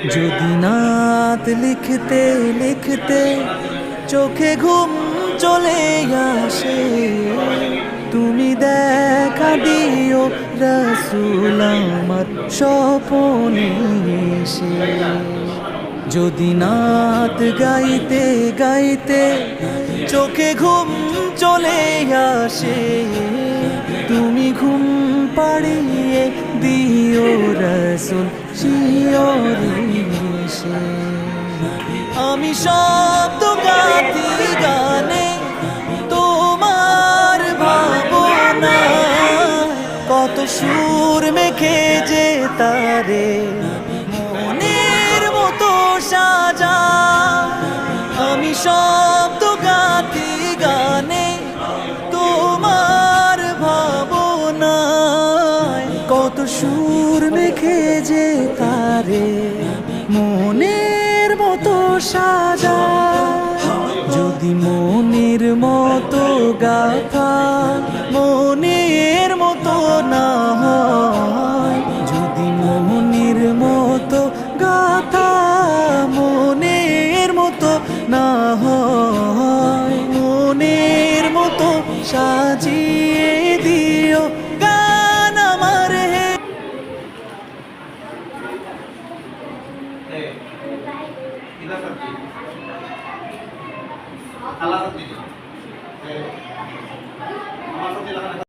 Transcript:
যদি নাত লিখতে লিখতে চোখে ঘুম চলে আসে, তুমি দেখা দিও রাসূল আমার স্বপনে এসে। যদি নাত গাইতে গাইতে চোখে ঘুম চলে আসে, তুমি ঘুম পাড়িয়ে দিও রাসূল শিয়রে এসে। আমি শব্দ গাথি গানে তোমার ভাবনা, কত সুর মেখে যে তারে মনের মতো সাজা। আমি শব্দ গাথি গানে তোমার ভাবনায়, কত সুর মেখে যে তারে মনের মতো সাজা। যদি মনের মতো গাথা মনের মতো না হয়, যদি মনের মতো গাথা মনের মতো না হয়, মনের মতো সাজিয়ে দিও গান আমার হে। Kita pergi. Alat itu.